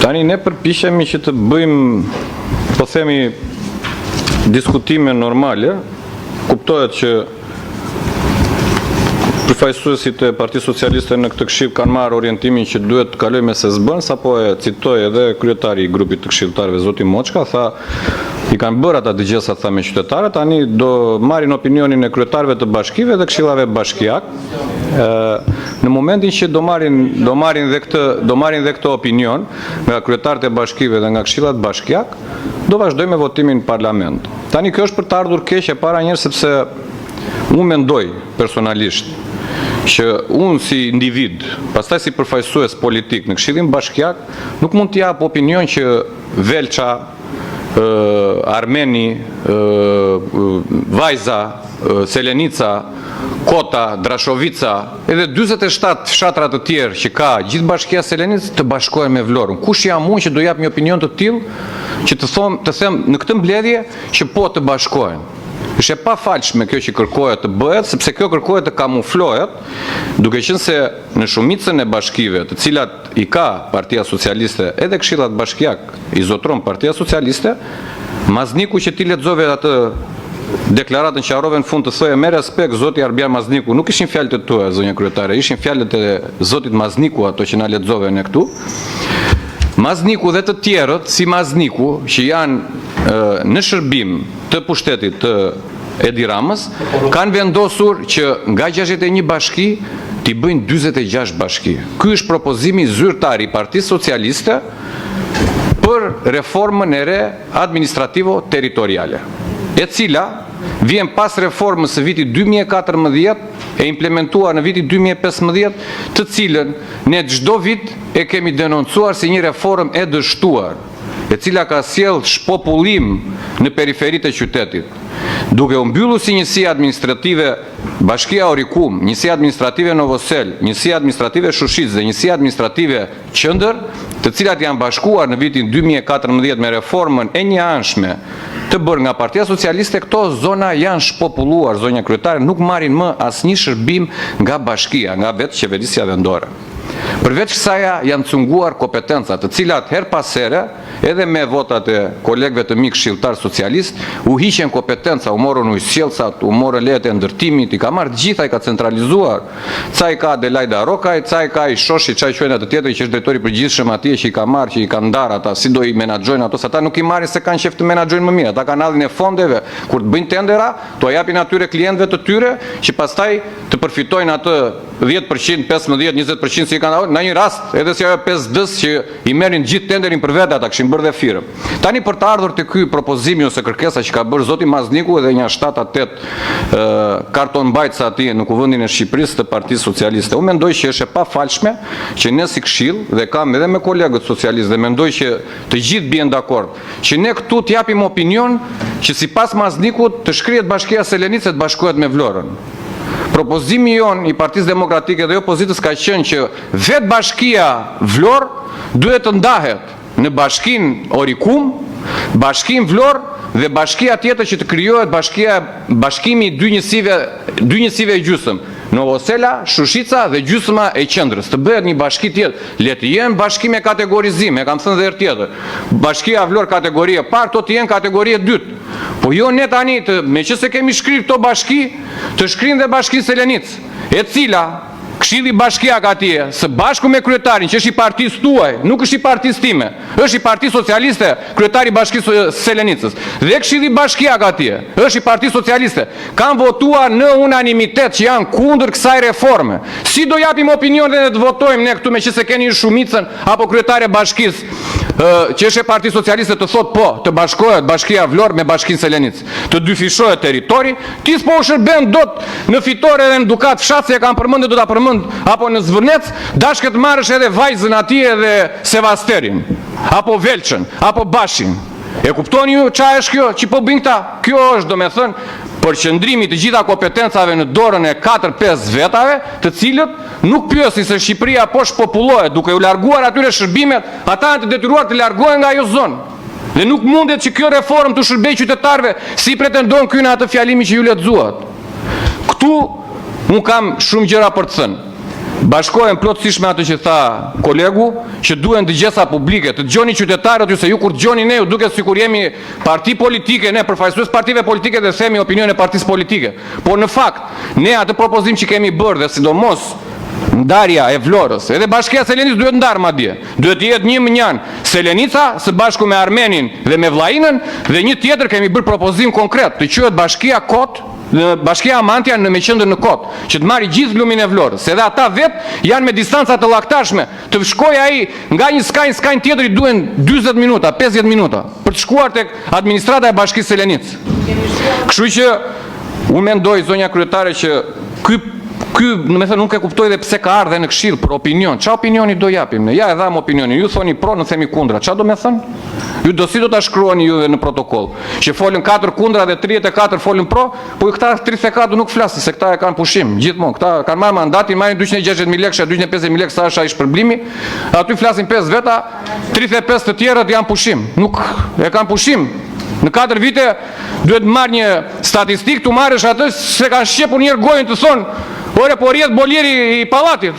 Tani ne përpiqemi që të bëjmë, po themi, diskutime normale. Kuptohet që përfaqësuesit e Partisë Socialiste në këtë këshill kanë marrë orientimin që duhet të kalojmë me SSB-n, sapo e citoi edhe kryetari i grupit të këshilltarëve zoti Moçka, tha i kanë bërë ata dëgjesa tha me qytetarët, tani do marrin opinionin e kryetarëve të bashkive dhe këshillave bashkiak. Në momentin që do marrin dhe këtë opinion nga kryetarët e bashkive dhe nga këshillat bashkiak, do vazhdojmë me votimin në parlament. Tani kjo është për të ardhur keq e para njerë, sepse unë mendoj personalisht që unë si individ, pastaj si përfaqësues politik në këshillin bashkiak, nuk mund të jap opinion që Velça, Armeni, Vajza, Selenica, Kota, Drashovica, edhe 47 fshatra të tjerë që ka gjithë bashkia Selenicës të bashkohen me Vlorën. Kush jam unë që do jap një opinion të tillë që të them në këtë mbledhje që po të bashkohen? Është e pafalshme kjo që kërkohet të bëhet, sepse kjo kërkohet të kamuflohet, duke qenë se në shumicën e bashkive, të cilat i ka Partia Socialiste, edhe këshillat bashkiak i zotron Partia Socialiste, Mazniku që ti lexove atë deklaratën që harrove në fund të thoje me respekt zoti Arbian Mazniku, nuk ishin fjalët e tua zonja kryetare, ishin fjalët e zotit Mazniku ato që na lexove ne këtu. Mazniku dhe të tjerët si Mazniku që janë në shërbim të pushtetit të Edi Ramës kanë vendosur që nga 61 bashki t'i bëjnë 46 bashki. Ky është propozimi zyrtar i Partisë Socialiste për reformën e re administrativo-territoriale, e cila vjen pas reformës së vitit 2014 e implementuar në vitin 2015, të cilën ne çdo vit e kemi denoncuar si një reformë e dështuar, e cila ka sjellë shpopullim në periferitë e qytetit, duke u mbyllur si njësi administrative Bashkia Orikum, njësi administrative Novosel, njësi administrative Shushitz dhe njësi administrative Qëndër, të cilat janë bashkuar në vitin 2014 me reformën e njëanshme të bërë nga Partia Socialiste. Këto zona janë shpopulluar, zonja kryetare, nuk marrin më asnjë shërbim nga bashkia, nga vetë qeverisja vendore. Përveç kësaja janë cunguar kompetencat, të cilat her pas here, edhe me votat e kolegëve të mi këshilltar socialist, u hiqen kompetenca, u morën ujësjellcat, u morën lejet e ndërtimit, i ka marrë gjitha, i ka centralizuar. Ca i ka Adelaida Rokaj, ca i ka i Shoshi, ca i quajnë atë tjetër që është drejtori i përgjithshëm atje që i ka marrë, që i ka ndarë ata, si do i menaxhojnë ato, se ata nuk i marrin se kanë qef të menaxhojnë më mirë, ata kanë ardhin e fondeve, kur të bëjnë tendera, to japin atyre klientëve të tyre, që pastaj të përfitojnë atë 10%, 15%, 20% si kanë në një rast, edhe si ajo 5D-s që i merrin gjithë tenderin për vetë ata, kishin bërë dhe firmë. Tani për të ardhur te ky propozimi ose kërkesa që ka bërë zoti Mazniku dhe një 7-8 karton mbajtës aty në kuvendin e Shqipërisë të Partisë Socialiste, unë mendoj që është e pafalshme që ne si këshill dhe kam edhe me kolegët socialistë dhe mendoj që të gjithë bien dakord që ne këtu të japim opinion që sipas Maznikut të shkrihet Bashkia Selenicës të bashkohet me Vlorën. Propozimi jon i Partisë Demokratike dhe opozitës ka qenë që vetë bashkia Vlorë duhet të ndahet në bashkinë Orikum, bashkinë Vlorë dhe bashkia tjetër që të krijohet bashkimi i dy njësive e gjysmë, Novosela, Shushica dhe gjysma e Qendrës. Të bëhet një bashki tjetër, le të jenë bashki me kategorizim, e kam thënë dhe herë tjetër. Bashkia Vlorë kategori e parë, to të jenë kategori e dytë. Po jo ne tani me që se kemi shkrirë këto bashki, të shkrim dhe bashkinë Selenicë, e cila këshilli bashkiak atje, së bashku me kryetarin, që është i partisë tuaj, nuk është i partisë time, është i Partisë Socialiste, kryetari i Bashkisë Selenicës, dhe këshilli bashkiak atje, është i Partisë Socialiste, kanë votuar në unanimitet që janë kundër kësaj reforme. Si do japim opinion dhe të votojmë ne këtu me që se keni shumicën apo kryetari e bashkisë që është e Partisë Socialiste të thotë po, të bashkohet Bashkia Vlorë me Bashkinë Selenicë, të dyfishohet territori, ti s'po u shërben dot në Fitore dhe në Dukat fshat se e kanë përmendë do ta përmend, apo në Zvërnec, dashke të marrësh edhe Vajzën atje dhe Sevasterin, apo Velçën, apo Bashin. E kuptoni ju çfarë është kjo që po bëjnë këta? Kjo është, domethënë, përqendrimi të gjitha kompetencave në dorën e 4-5 vetave, të cilët nuk pyesin se Shqipëria po shpopullohet, duke u larguar atyre shërbimet, ata janë të detyruar të largohen nga ajo zonë. Dhe nuk mundet që kjo reformë të shërbejë qytetarëve si pretendon ky në atë fjalimi që ju lexuat. Këtu unë kam shumë gjëra për të thënë. bashkohem plotësisht me atë që tha kolegu, që duhen dëgjesa publike, të dëgjoni qytetarët ju, se ju kur dëgjoni ne, ju duket sikur jemi parti politike, ne përfaqësues partive politike dhe themi opinionin e partisë politike. Por në fakt, ne atë propozim që kemi bërë dhe sidomos ndarja e Vlorës, edhe Bashkia e Selenicës duhet ndarë madje. Duhet të jetë 1 Selenica së bashku me Armenin dhe me Vllajinën, dhe një tjetër kemi bërë propozim konkret, të quhet Bashkia Kot, në Bashkia Amantia në me qendër në Kot, që të marri gjithë lumin e Vlorës, edhe ata vetë janë me distanca të llaktashme, të shkojë ai nga një skajnë tjetër i duhen 40 minuta, 50 minuta për të shkuar tek administrata e Bashkisë Selenicës. Kështu që unë mendoj, zonja kryetare, që ky, me thënë, nuk e kuptoj dhe pse ka ardhe në këshill për opinion. Qa opinioni do japim ne? Ja e dham opinionin. Ju thoni pro, në themi kundra. Qa do me thënë? Ju do si do ta shkruani juve në protokoll? Që folën 4 kundra dhe 34 folën pro, po këta 34 nuk flasin, se këta e kanë pushim. Gjithmonë, këta kanë marrë mandatin, marrin 260.000 lekë, 250.000 lekë sa është ai shpërblimi. Aty flasin 5 veta, 35 të tjerët janë pushim. Nuk e kanë pushim. Në 4 vite duhet marrë një statistik, tu marrësh atë se kanë shqepur njerë gojën të thonë, ore, po rjetë boljeri i palatit,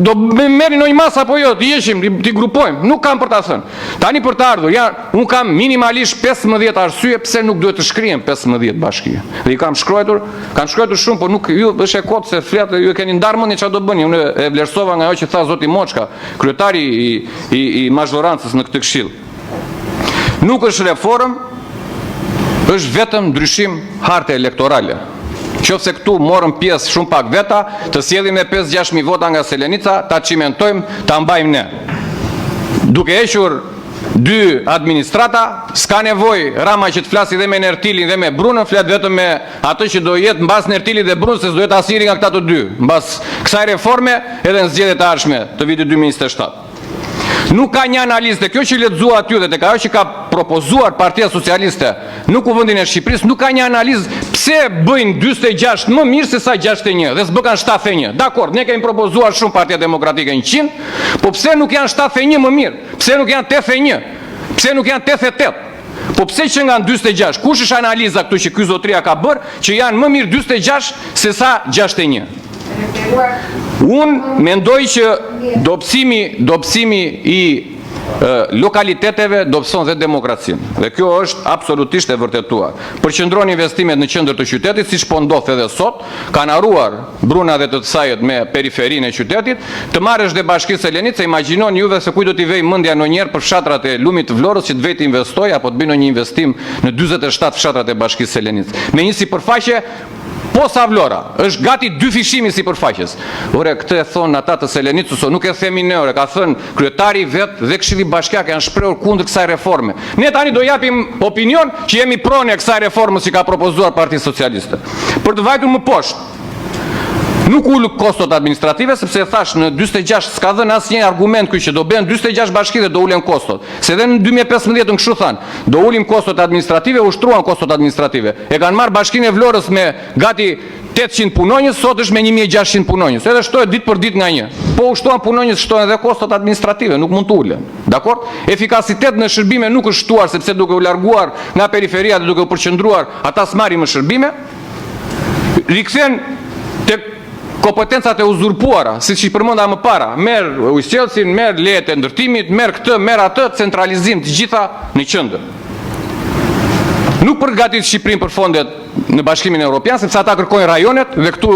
do merri në një masë apo jo, të jeshim, të grupojmë. Nuk kam për ta thënë. Tani për të ardhur, unë kam minimalisht 15 arsye pse nuk duhet të shkrijem 15 bashki. Dhe i kam shkruar shumë, por nuk ju është e kotë se fletë, ju e keni ndarë mendje çfarë do bëni. Unë e vlerësova nga ajo që tha zoti Moçka, kryetari i mazhorancës në këtë këshill. Nuk është reformë, është vetëm ndryshim harte elektorale. Qofse këtu morëm pjesë shumë pak veta, të sjellim me 5-6.000 vota nga Selenica, ta cimentojmë, ta mbajmë ne. Duke hequr 2 administrata, s'ka nevojë Rama që të flasi dhe me Nertilin dhe me Brunën, flet vetëm me atë që do jetë mbas Nertilit dhe Brunës, se do jetë asnjëri nga këta të dy, mbas kësaj reforme edhe në zgjedhjet e ardhshme të vitit 2027. Nuk ka një analizë, dhe kjo që lexua aty dhe tek ajo që ka propozuar Partia Socialiste në Kuvendin e Shqipërisë, nuk ka një analizë pse bëjnë 46 më mirë se sa 61 dhe s'bëkan 71. Dakor, ne kemi propozuar shumë Partia Demokratike 100, po pse nuk janë 71 më mirë? Pse nuk janë 81? Pse nuk janë 88? Po pse që nga 46? Kush është analiza këtu që ky zotria ka bërë që janë më mirë 46 se sa 61? Unë mendoj që dobësimi i lokaliteteve dobëson dhe demokracinë. Dhe kjo është absolutisht e vërtetuar. Përqendron investimet në qendër të qytetit, siç po ndodh edhe sot, kanë harruar Bruna dhe të Tsajet me periferinë e qytetit, të marrësh dhe Bashkisë Selenicë, imagjinon juve se kujt do t'i vej mendja ndonjëherë për fshatrat e lumit të Vlorës që të vetë investoj apo të bëjnë një investim në 47 fshatrat e Bashkisë Selenicë. Me një sipërfaqe posa Vlora, është gati 2 fishimi sipërfaqes. Ore, këtë e thonë ata të Selenicës, nuk e themi ne, ore, ka thënë kryetari vet dhe Këshilli Bashkiak janë shprehur kundër kësaj reforme. Ne tani do japim opinion që jemi pronë kësaj reforme që ka propozuar Partia Socialiste. Për të vajtur më poshtë, nuk ul kostot administrative, sepse e thash në 46 s'ka dhënë asnjë argument ky që do bëhen 46 bashki dhe do ulen kostot. Se edhe në 2015 kështu thanë, do ulim kostot administrative, ushtruan kostot administrative. E kanë marrë Bashkinë e Vlorës me gati 800 punonjës, sot është me 1600 punonjës. Edhe shtohet ditë për ditë nga një. Po ushtohen punonjës, shtohen edhe kostot administrative, nuk mund të ulen. Dakor? Efikasitet në shërbime nuk është shtuar sepse duke u larguar nga periferia dhe duke u përqendruar, ata s'marrin më shërbime. Rikthen tek kompetencat e uzurpuara, siç i përmenda më para, merr ujësqellsin, merr lejet e ndërtimit, merr këtë, merr atë, centralizim të gjitha në qendër. Nuk përgatit Shqipërinë për fondet në Bashkimin Evropian, sepse ata kërkojnë rajonet, dhe këtu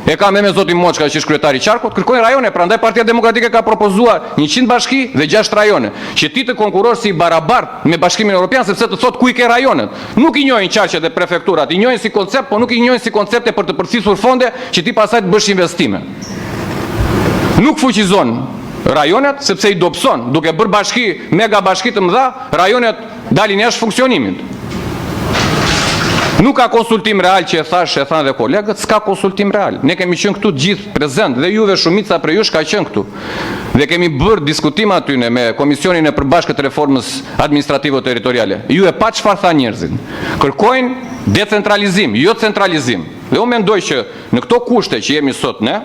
e kam me zotin Moçka që është kryetari i Qarkut, kërkojnë rajone, prandaj Partia Demokratike ka propozuar 100 bashki dhe 6 rajone, që ti të konkurosh si barabart me Bashkimin Evropian, sepse të thot ku i ke rajonet. Nuk i njohin qarqet e prefekturat, i njohin si koncept, po nuk i njohin si koncepte për të përfisur fonde që ti pasaj të bësh investime. Nuk fuqizon rajonet, sepse i dobëson, duke bërë bashki, mega bashki të mëdha, rajonet dalin jashtë funksionimit. Nuk ka konsultim real që e thanë dhe kolegët, s'ka konsultim real. Ne kemi qenë këtu gjithë prezent dhe juve shumica për jush ka qenë këtu. Dhe kemi bërë diskutim atyne me Komisionin e Përbashkët të Reformës Administrativo-Territoriale. Ju e pa çfarë tha njerëzit. Kërkojnë decentralizim, jo centralizim. Dhe unë mendoj që në këto kushte që jemi sot ne,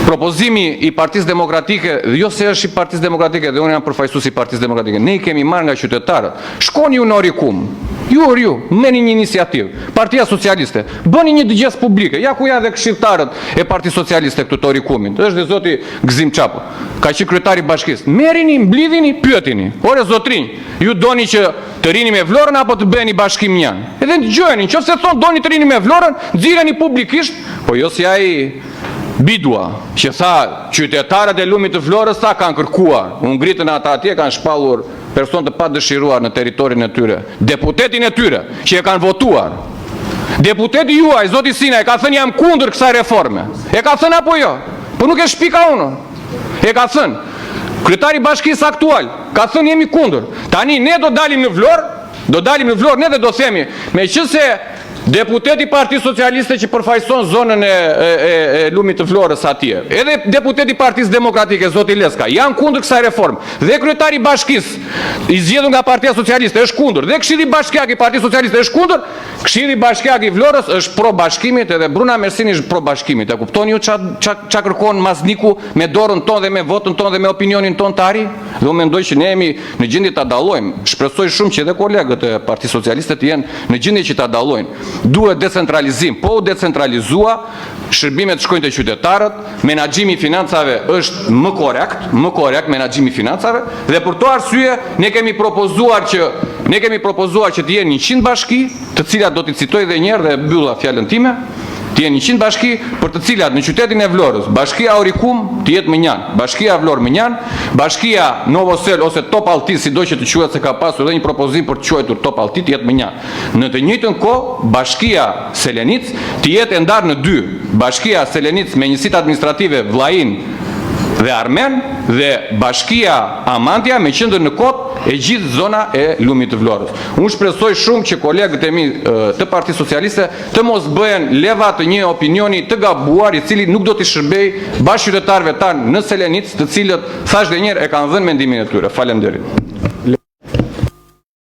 propozimi i Partisë Demokratike, jo se është i Partisë Demokratike dhe unë jam përfaqësues i Partisë Demokratike, ne i kemi marrë nga qytetarët. Shkoni ju në Orikum. Ju, merrni një iniciativë. Partia Socialiste, bëni një dëgjes publike. Ja ku janë dhe këshilltarët e Partisë Socialiste këtu të Orikumit. Është dhe zoti Gzim Çapo, ka qenë kryetari i bashkisë. Merrini, mblidhini, pyetini. Ore zotrinj, ju doni që të rini me Vlorën apo të bëheni bashkim njan? Edhe dëgjojeni, nëse thon doni të rini me Vlorën, nxirreni publikisht, po jo si ai Bidua, që tha qytetarët e lumit të Vlorës sa kanë kërkuar, u ngritën ata atje, kanë shpallur person të padëshiruar në territorin e tyre, deputetin e tyre që e kanë votuar. Deputeti juaj, zoti Sina, e ka thënë jam kundër kësaj reforme. E ka thënë apo jo? Po nuk e shpika unë. E ka thënë. Kryetari i bashkisë aktual ka thënë jemi kundër. Tani ne do dalim në Vlorë, ne dhe do themi, meqense deputeti Partisë Socialiste që përfaqëson zonën e lumit të Vlorës atje, edhe deputeti Partisë Demokratike, zoti Leska, janë kundër kësaj reforme. Dhe kryetari i bashkisë i zgjedhur nga Partia Socialiste është kundër. Dhe Këshilli Bashkiak i Partisë Socialiste është kundër. Këshilli Bashkiak i Vlorës është pro bashkimit, edhe Bruna Mersini është pro bashkimit. E kuptoni ju ç'a kërkon Mazniku me dorën tonë dhe me votën tonë dhe me opinionin tonë të ari? Dhe unë mendoj që ne jemi në gjendje ta dallojmë. Shpresoj shumë që edhe kolegët e Partisë Socialiste të jenë në gjendje që ta dallojnë. Duhet decentralizim, po u decentralizua, shërbimet shkojnë të qytetarët, menaxhimi i financave është më korrekt menaxhimi i financave, dhe për to arsye ne kemi propozuar që të jenë 100 bashki, të cilat do t'i citoj edhe një herë dhe mbylla fjalën time. Të jenë 100 bashki për të cilat në qytetin e Vlorës, bashkia Orikum të jetë Mënjan, bashkia Vlorë Mënjan, bashkia Novosel ose Top Alti, sido që të quhet, se ka pasur edhe një propozim për të quajtur Top Alti, të jetë Mënjan. Në të njëjtën kohë, bashkia Selenic të jetë e ndarë në dy, bashkia Selenic me njësitë administrative Vllajin dhe Armen, dhe bashkia Amantia me qendër në Kot e gjithë zona e lumit të Vlorës. Unë shpresoj shumë që kolegët e mi të Partisë Socialiste të mos bëhen leva të një opinioni të gabuar, i cili nuk do t'i shërbej bashkëqytetarëve tanë në Selenic, të cilët thash dhe njerë e kanë dhënë mendimin e tyre. Faleminderit.